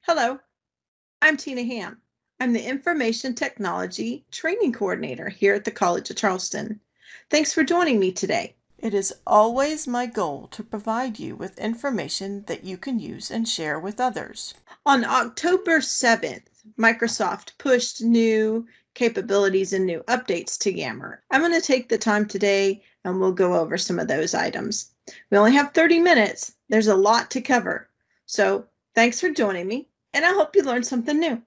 Hello, I'm Tina Ham. I'm the Information Technology Training Coordinator here at the College of Charleston. Thanks for joining me today. It is always my goal to provide you with information that you can use and share with others. On October 7th, Microsoft pushed new capabilities and new updates to Yammer. I'm going to take the time today and we'll go over some of those items. We only have 30 minutes. There's a lot to cover. So thanks for joining me, and I hope you learned something new.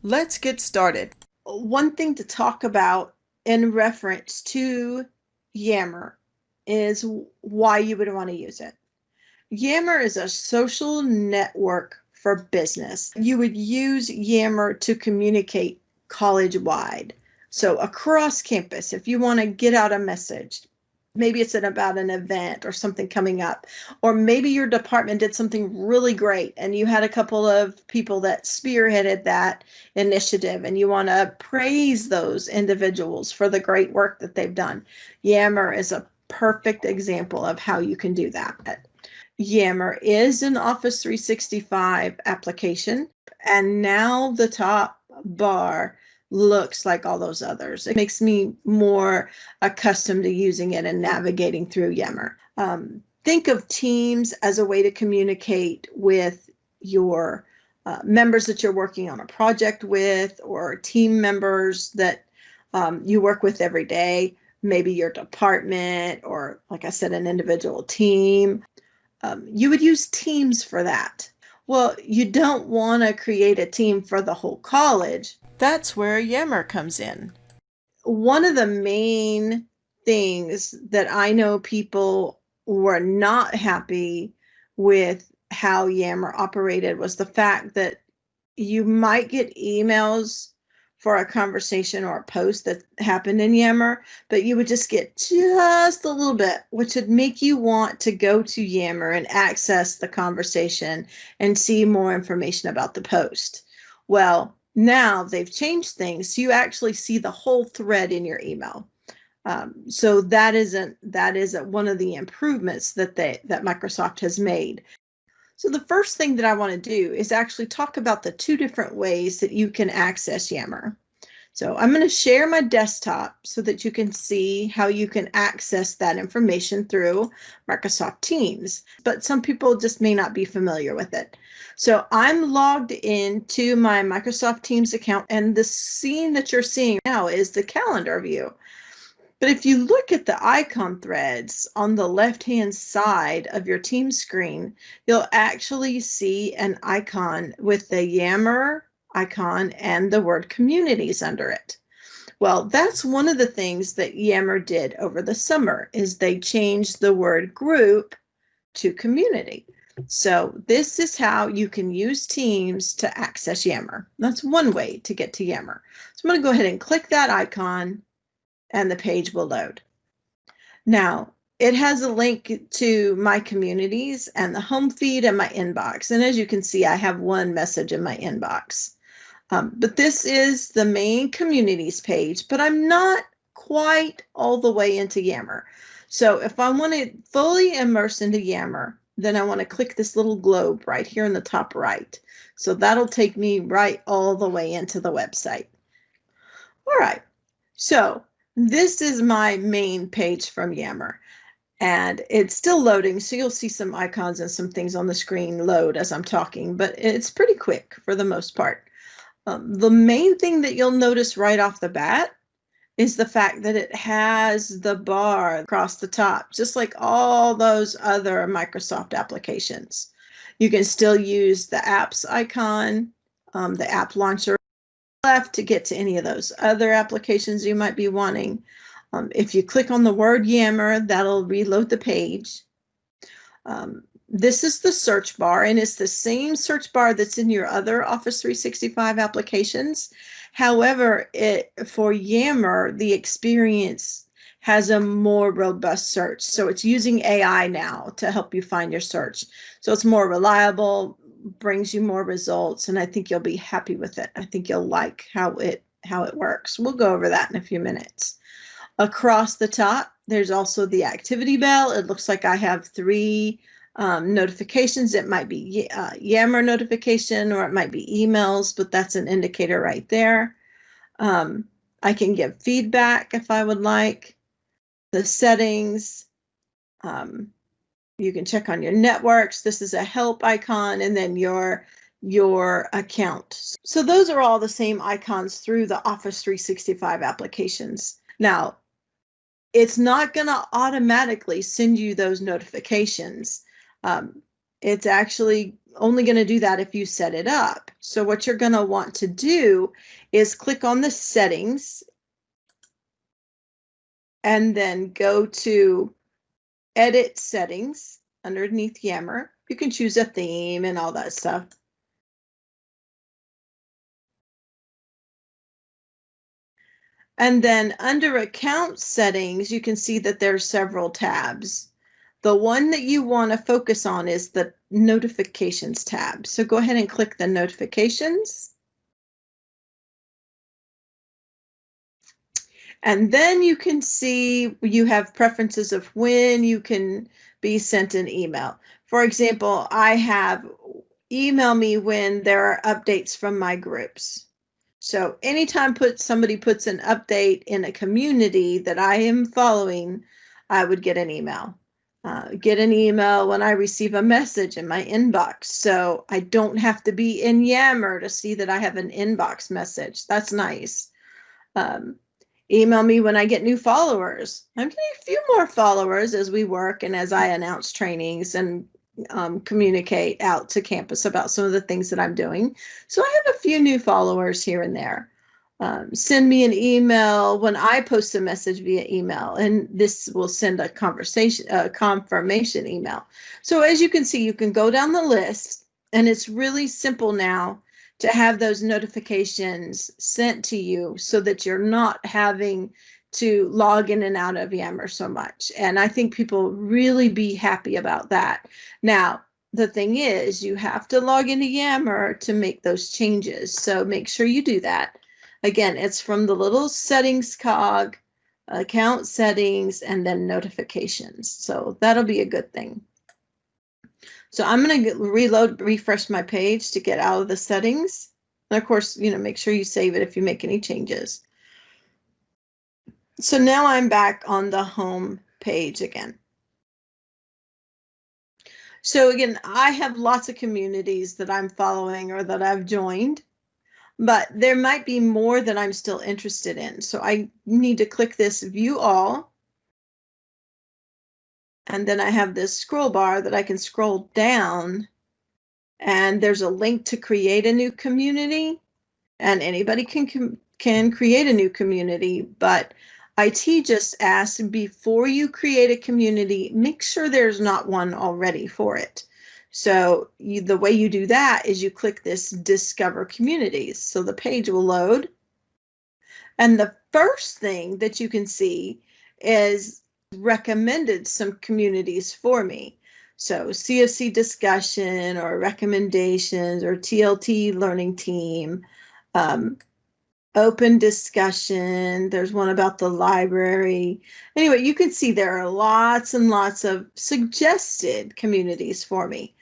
Let's get started. One thing to talk about in reference to Yammer is why you would want to use it. Yammer is a social network for business. You would use Yammer to communicate college-wide. So across campus, if you want to get out a message, maybe it's about an event or something coming up, or maybe your department did something really great and you had a couple of people that spearheaded that initiative and you want to praise those individuals for the great work that they've done. Yammer is a perfect example of how you can do that. Yammer is an Office 365 application, and now the top bar looks like all those others. It makes me more accustomed to using it and navigating through Yammer. Think of Teams as a way to communicate with your members that you're working on a project with, or team members that you work with every day, maybe your department, or like I said, an individual team. You would use Teams for that. Well, you don't want to create a team for the whole college. That's where Yammer comes in. One of the main things that I know people were not happy with how Yammer operated was the fact that you might get emails for a conversation or a post that happened in Yammer, but you would just get just a little bit, which would make you want to go to Yammer and access the conversation and see more information about the post. Well, now they've changed things, so you actually see the whole thread in your email. So that is one of the improvements that Microsoft has made. So the first thing that I want to do is actually talk about the two different ways that you can access Yammer. So I'm going to share my desktop so that you can see how you can access that information through Microsoft Teams, but some people just may not be familiar with it. So I'm logged into my Microsoft Teams account, and the scene that you're seeing now is the calendar view. But if you look at the icon threads on the left-hand side of your Teams screen, you'll actually see an icon with the Yammer icon and the word communities under it. Well, that's one of the things that Yammer did over the summer, is they changed the word group to community. So this is how you can use Teams to access Yammer. That's one way to get to Yammer. So I'm going to go ahead and click that icon, and the page will load. Now, it has a link to my communities and the home feed and my inbox. And as you can see, I have one message in my inbox. But this is the main communities page, but I'm not quite all the way into Yammer. So if I want to fully immerse into Yammer, then I want to click this little globe right here in the top right. So that'll take me right all the way into the website. All right, so this is my main page from Yammer, and it's still loading, so you'll see some icons and some things on the screen load as I'm talking, but it's pretty quick for the most part. The main thing that you'll notice right off the bat is the fact that it has the bar across the top, just like all those other Microsoft applications. You can still use the apps icon, the app launcher left to get to any of those other applications you might be wanting. If you click on the word Yammer, that'll reload the page. This is the search bar, and it's the same search bar that's in your other Office 365 applications. However, for Yammer, the experience has a more robust search. So it's using AI now to help you find your search. So it's more reliable, brings you more results, and I think you'll be happy with it. I think you'll like how it works. We'll go over that in a few minutes. Across the top, there's also the activity bell. It looks like I have 3 notifications. It might be Yammer notification, or it might be emails, but that's an indicator right there. I can give feedback if I would like. The settings. You can check on your networks. This is a help icon, and then your account. So those are all the same icons through the Office 365 applications. Now, it's not going to automatically send you those notifications. It's actually only going to do that if you set it up. So what you're going to want to do is click on the settings and then go to edit settings underneath Yammer. You can choose a theme and all that stuff. And then under account settings, you can see that there's several tabs. The one that you want to focus on is the notifications tab. So go ahead and click the notifications. And then you can see you have preferences of when you can be sent an email. For example, I have email me when there are updates from my groups. So anytime somebody puts an update in a community that I am following, I would get an email. Get an email when I receive a message in my inbox. So I don't have to be in Yammer to see that I have an inbox message. That's nice. Email me when I get new followers. I'm getting a few more followers as we work and as I announce trainings and communicate out to campus about some of the things that I'm doing. So I have a few new followers here and there. Send me an email when I post a message via email, and this will send a confirmation email. So as you can see, you can go down the list, and it's really simple now to have those notifications sent to you so that you're not having to log in and out of Yammer so much. And I think people really be happy about that. Now, the thing is, you have to log into Yammer to make those changes. So make sure you do that. Again, it's from the little settings cog, account settings, and then notifications. So that'll be a good thing. So I'm going to refresh my page to get out of the settings. And of course, make sure you save it if you make any changes. So now I'm back on the home page again. So again, I have lots of communities that I'm following or that I've joined, but there might be more that I'm still interested in. So I need to click this View All. And then I have this scroll bar that I can scroll down, and there's a link to create a new community, and anybody can create a new community, but IT just asked, before you create a community, make sure there's not one already for it. So the way you do that is you click this Discover Communities. So the page will load. And the first thing that you can see is recommended some communities for me. So CFC discussion or recommendations or TLT learning team, open discussion. There's one about the library. Anyway, you can see there are lots and lots of suggested communities for me.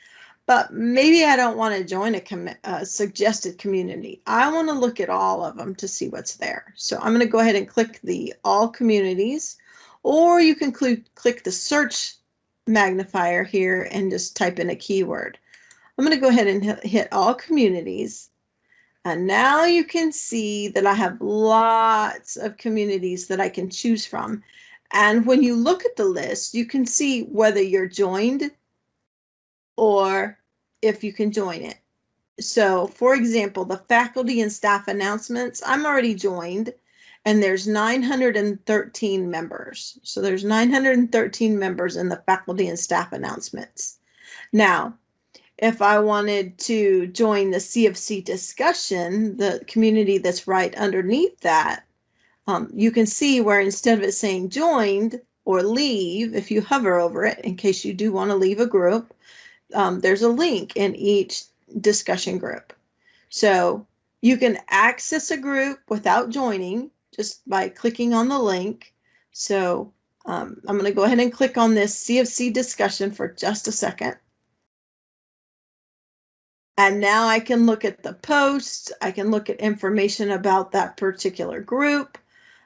But maybe I don't want to join a suggested community. I want to look at all of them to see what's there. So I'm going to go ahead and click the All Communities, or you can click the search magnifier here and just type in a keyword. I'm going to go ahead and hit All Communities. And now you can see that I have lots of communities that I can choose from. And when you look at the list, you can see whether you're joined or if you can join it. So for example, the faculty and staff announcements, I'm already joined, and there's 913 members. So there's 913 members in the faculty and staff announcements. Now, if I wanted to join the CFC discussion, the community that's right underneath that, you can see where instead of it saying joined or leave, if you hover over it, in case you do want to leave a group, there's a link in each discussion group. So you can access a group without joining just by clicking on the link. So I'm going to go ahead and click on this CFC discussion for just a second. And now I can look at the post. I can look at information about that particular group.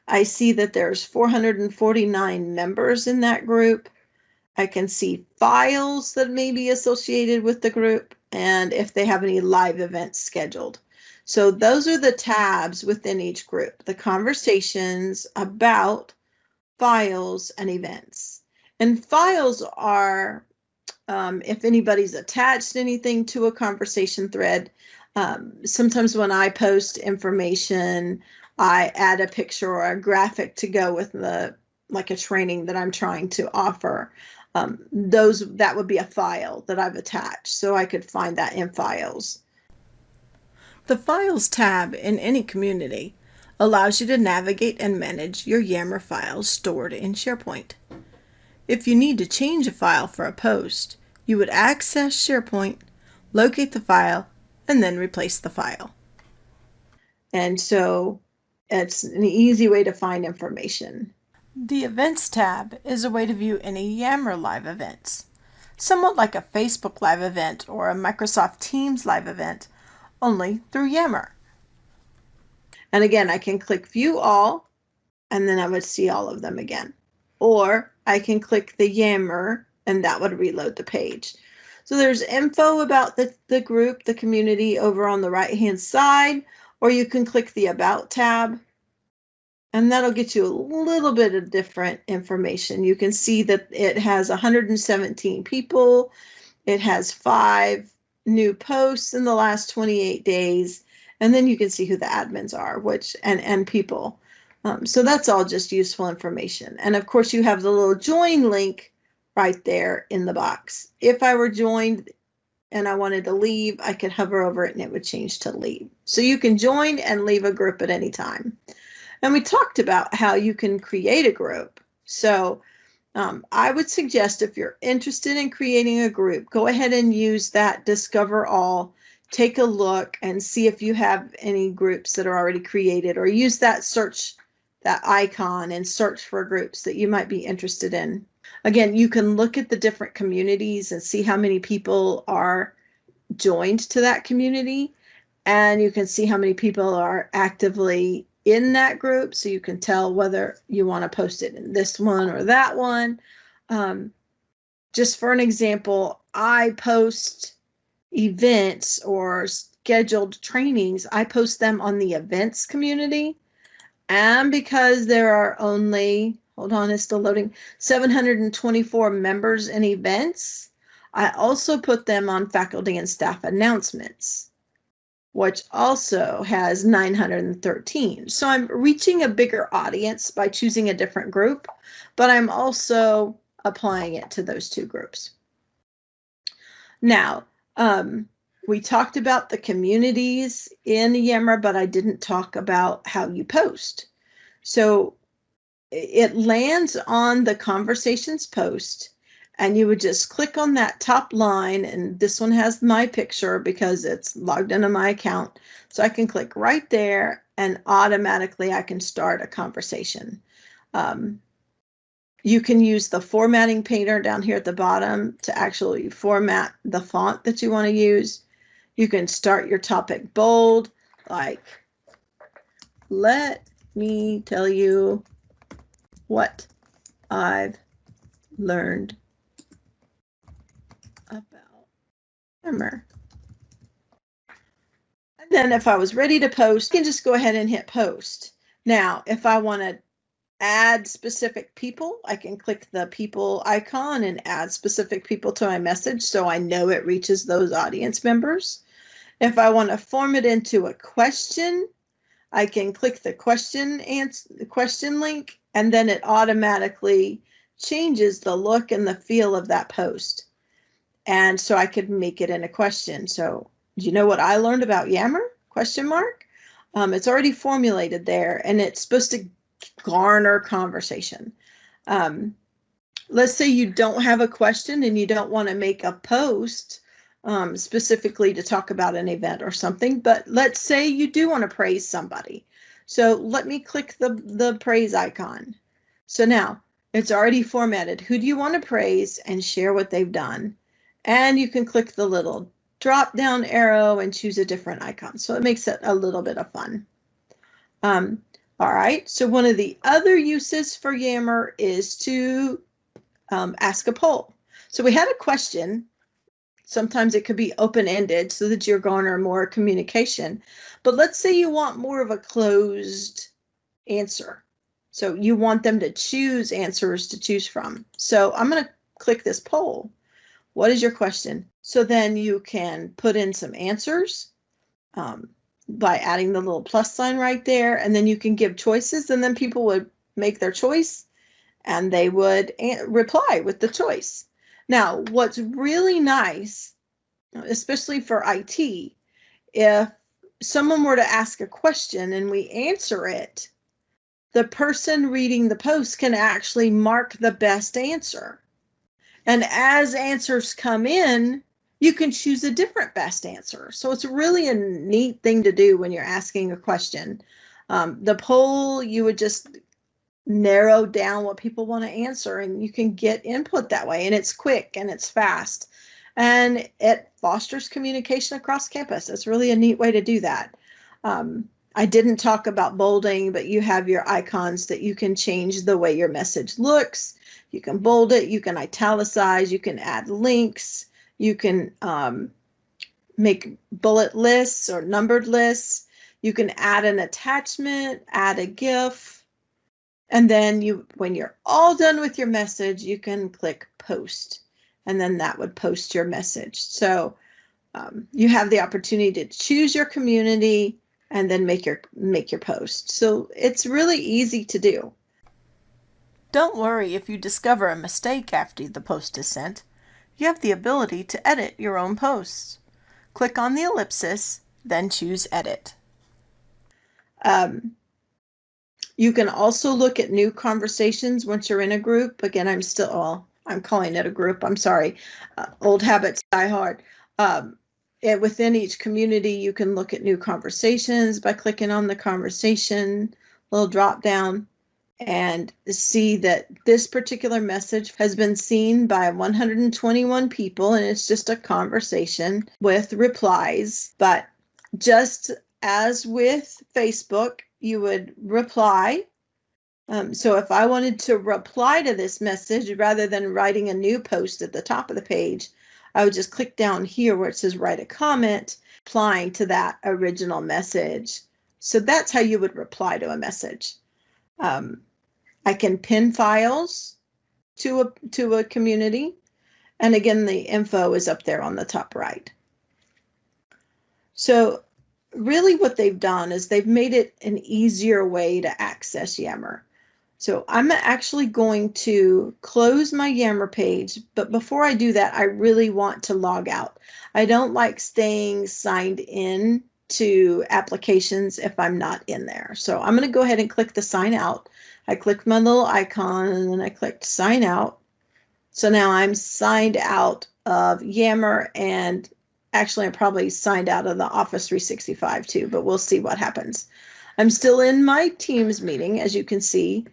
I see that there's 449 members in that group. I can see files that may be associated with the group and if they have any live events scheduled. So those are the tabs within each group, the conversations, about, files, and events. And files are if anybody's attached anything to a conversation thread. Sometimes when I post information, I add a picture or a graphic to go with like a training that I'm trying to offer. That would be a file that I've attached, so I could find that in files. The Files tab in any community allows you to navigate and manage your Yammer files stored in SharePoint. If you need to change a file for a post, you would access SharePoint, locate the file, and then replace the file. And so it's an easy way to find information. The Events tab is a way to view any Yammer live events, somewhat like a Facebook live event or a Microsoft Teams live event, only through Yammer. And again, I can click View All, and then I would see all of them again. Or I can click the Yammer, and that would reload the page. So there's info about the group, the community over on the right-hand side, or you can click the About tab, and that'll get you a little bit of different information. You can see that it has 117 people. It has 5 new posts in the last 28 days. And then you can see who the admins are, and people. So that's all just useful information. And of course, you have the little join link right there in the box. If I were joined and I wanted to leave, I could hover over it and it would change to leave. So you can join and leave a group at any time. And we talked about how you can create a group. So I would suggest if you're interested in creating a group, go ahead and use that Discover All. Take a look and see if you have any groups that are already created, or use that search, that icon, and search for groups that you might be interested in. Again, you can look at the different communities and see how many people are joined to that community, and you can see how many people are actively in that group, so you can tell whether you want to post it in this one or that one. Just for an example, I post events or scheduled trainings. I post them on the events community, and because there are only, hold on, it's still loading, 724 members in events, I also put them on faculty and staff announcements, which also has 913. So I'm reaching a bigger audience by choosing a different group, but I'm also applying it to those two groups. Now, we talked about the communities in Yammer, but I didn't talk about how you post. So it lands on the conversations post, and you would just click on that top line, and this one has my picture because it's logged into my account. So I can click right there and automatically I can start a conversation. You can use the formatting painter down here at the bottom to actually format the font that you want to use. You can start your topic bold, like, let me tell you what I've learned about Yammer. And then if I was ready to post, I can just go ahead and hit post. Now, if I want to add specific people, I can click the people icon and add specific people to my message so I know it reaches those audience members. If I want to form it into a question, I can click the question link, and then it automatically changes the look and the feel of that post. And so I could make it in a question. So, do you know what I learned about Yammer? Question mark. It's already formulated there, and it's supposed to garner conversation. Let's say you don't have a question and you don't want to make a post specifically to talk about an event or something, but let's say you do want to praise somebody. So let me click the praise icon. So now It's already formatted. Who do you want to praise and share what they've done? And you can click the little drop down arrow and choose a different icon. So it makes it a little bit of fun. All right, so one of the other uses for Yammer is to ask a poll. So we had a question. Sometimes it could be open-ended so that you're garner more communication. But let's say you want more of a closed answer. So you want them to choose answers to choose from. So I'm going to click this poll. What is your question? So then you can put in some answers by adding the little plus sign right there, and then you can give choices, and then people would make their choice and they would reply with the choice. Now, what's really nice, especially for IT, if someone were to ask a question and we answer it, the person reading the post can actually mark the best answer. And as answers come in, you can choose a different best answer. So it's really a neat thing to do when you're asking a question. The poll, you would just narrow down what people want to answer, and you can get input that way. And it's quick and it's fast. And it fosters communication across campus. It's really a neat way to do that. I didn't talk about bolding, but you have your icons that you can change the way your message looks. You can bold it, you can italicize, you can add links, you can make bullet lists or numbered lists. You can add an attachment, add a GIF, and then when you're all done with your message, you can click post, and then that would post your message. So you have the opportunity to choose your community and then make your post. So it's really easy to do. Don't worry if you discover a mistake after the post is sent. You have the ability to edit your own posts. Click on the ellipsis, then choose Edit. You can also look at new conversations once you're in a group. Again, I'm calling it a group. I'm sorry. Old habits die hard. Within each community, you can look at new conversations by clicking on the conversation little drop down and see that this particular message has been seen by 121 people, and it's just a conversation with replies. But just as with Facebook, you would reply. So if I wanted to reply to this message rather than writing a new post at the top of the page, I would just click down here where it says write a comment, replying to that original message. So that's how you would reply to a message. I can pin files to a community. And again, the info is up there on the top right. So really what they've done is they've made it an easier way to access Yammer. So I'm actually going to close my Yammer page, but before I do that, I really want to log out. I don't like staying signed in to applications if I'm not in there. So I'm going to go ahead and click the sign out. I clicked my little icon and then I clicked sign out. So now I'm signed out of Yammer, and actually I'm probably signed out of the Office 365 too, but we'll see what happens. I'm still in my Teams meeting, as you can see.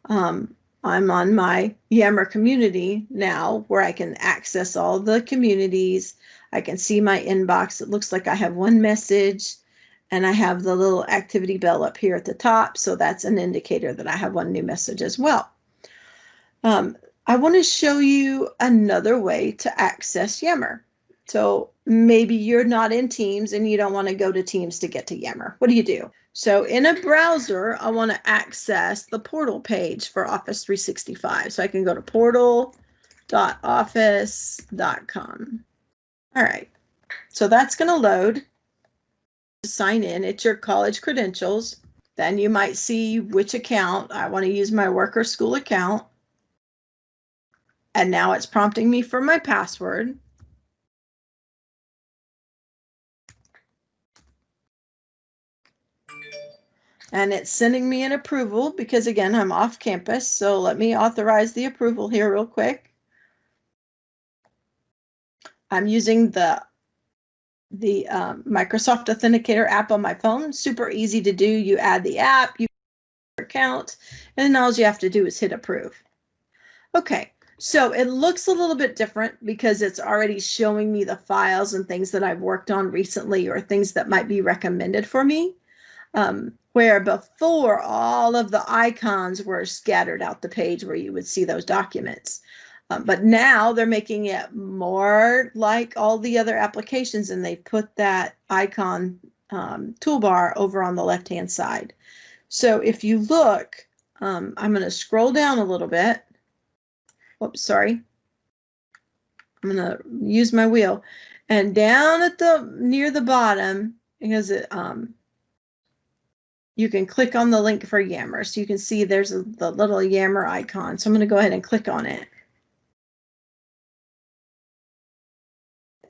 I'm on my Yammer community now where I can access all the communities. I can see my inbox. It looks like I have one message, and I have the little activity bell up here at the top. So that's an indicator that I have one new message as well. I want to show you another way to access Yammer. So maybe you're not in Teams and you don't want to go to Teams to get to Yammer. What do? So in a browser, I want to access the portal page for Office 365. So I can go to portal.office.com. All right, so that's going to load. Sign in, it's your college credentials. Then you might see which account. I want to use my work or school account. And now it's prompting me for my password. And it's sending me an approval because, again, I'm off campus. So let me authorize the approval here real quick. I'm using the Microsoft Authenticator app on my phone. Super easy to do. You add the app, you account, and then all you have to do is hit approve. Okay, so it looks a little bit different because it's already showing me the files and things that I've worked on recently or things that might be recommended for me. Where before all of the icons were scattered out the page where you would see those documents. But now they're making it more like all the other applications, and they put that icon toolbar over on the left-hand side. So if you look, I'm going to scroll down a little bit. Oops, sorry. I'm going to use my wheel. And down at the near the bottom, because it you can click on the link for Yammer. So you can see there's the little Yammer icon. So I'm going to go ahead and click on it.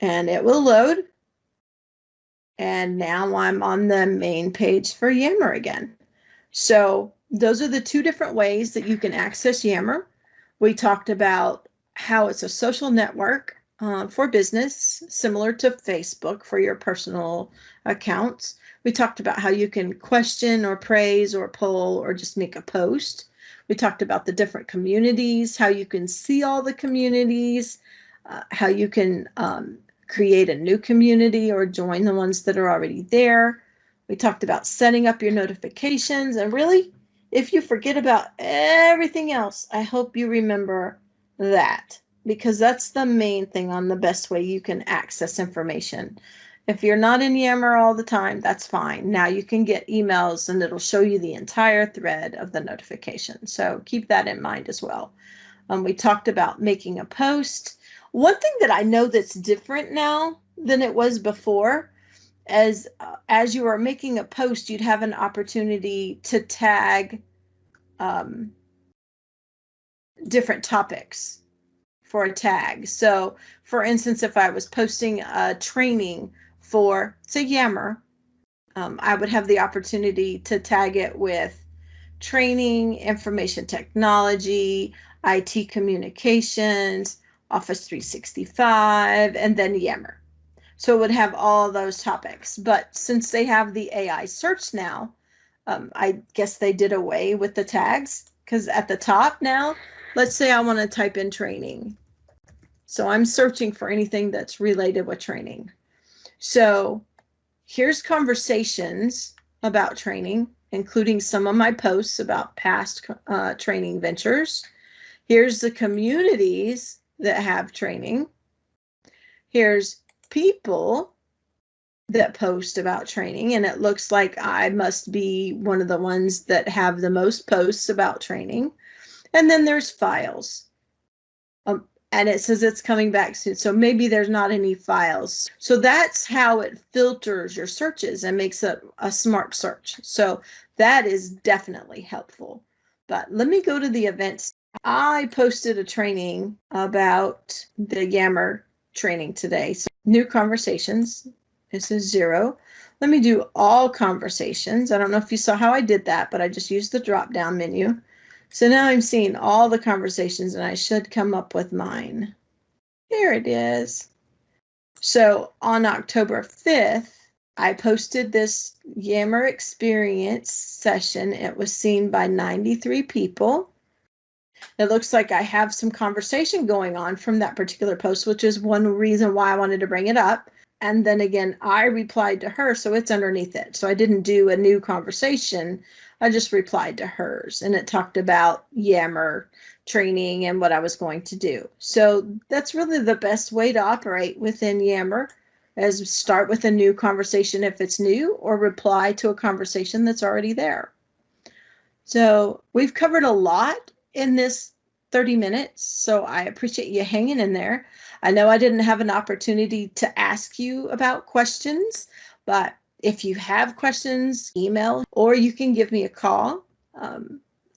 And it will load. And now I'm on the main page for Yammer again. So those are the two different ways that you can access Yammer. We talked about how it's a social network for business, similar to Facebook for your personal accounts. We talked about how you can question or praise or poll or just make a post. We talked about the different communities, how you can see all the communities, how you can create a new community or join the ones that are already there. We talked about setting up your notifications, and really, if you forget about everything else, I hope you remember that, because that's the main thing on the best way you can access information. If you're not in Yammer all the time, that's fine. Now you can get emails and it'll show you the entire thread of the notification. So keep that in mind as well. We talked about making a post. One thing that I know that's different now than it was before, as you are making a post, you'd have an opportunity to tag different topics for a tag. So for instance, if I was posting a training for, say, Yammer, I would have the opportunity to tag it with training, information technology, IT communications, Office 365, and then Yammer. So it would have all those topics. But since they have the AI search now, I guess they did away with the tags, because at the top now, let's say I want to type in training. So I'm searching for anything that's related with training. So here's conversations about training, including some of my posts about past training ventures. Here's the communities that have training. Here's people that post about training, and it looks like I must be one of the ones that have the most posts about training. And then there's files. And it says it's coming back soon. So maybe there's not any files. So that's how it filters your searches and makes it a smart search. So that is definitely helpful. But let me go to the events. I posted a training about the Yammer training today. So new conversations. This is 0. Let me do all conversations. I don't know if you saw how I did that, but I just used the drop down menu. So now I'm seeing all the conversations, and I should come up with mine. There it is. So on October 5th, I posted this Yammer experience session. It was seen by 93 people. It looks like I have some conversation going on from that particular post, which is one reason why I wanted to bring it up. And then again, I replied to her, so it's underneath it. So I didn't do a new conversation. I just replied to hers, and it talked about Yammer training and what I was going to do. So that's really the best way to operate within Yammer, is start with a new conversation if it's new, or reply to a conversation that's already there. So we've covered a lot in this 30 minutes, so I appreciate you hanging in there. I know I didn't have an opportunity to ask you about questions, but if you have questions, email, or you can give me a call.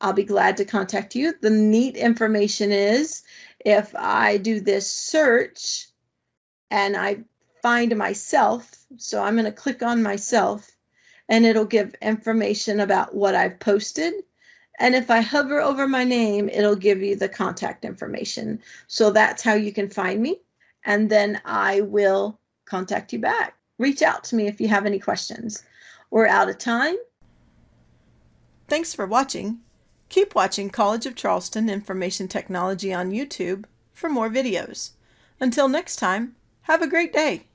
I'll be glad to contact you. The neat information is, if I do this search and I find myself, so I'm going to click on myself, and it'll give information about what I've posted. And if I hover over my name, it'll give you the contact information. So that's how you can find me. And then I will contact you back. Reach out to me if you have any questions. We're out of time. Thanks for watching. Keep watching College of Charleston Information Technology on YouTube for more videos. Until next time, have a great day.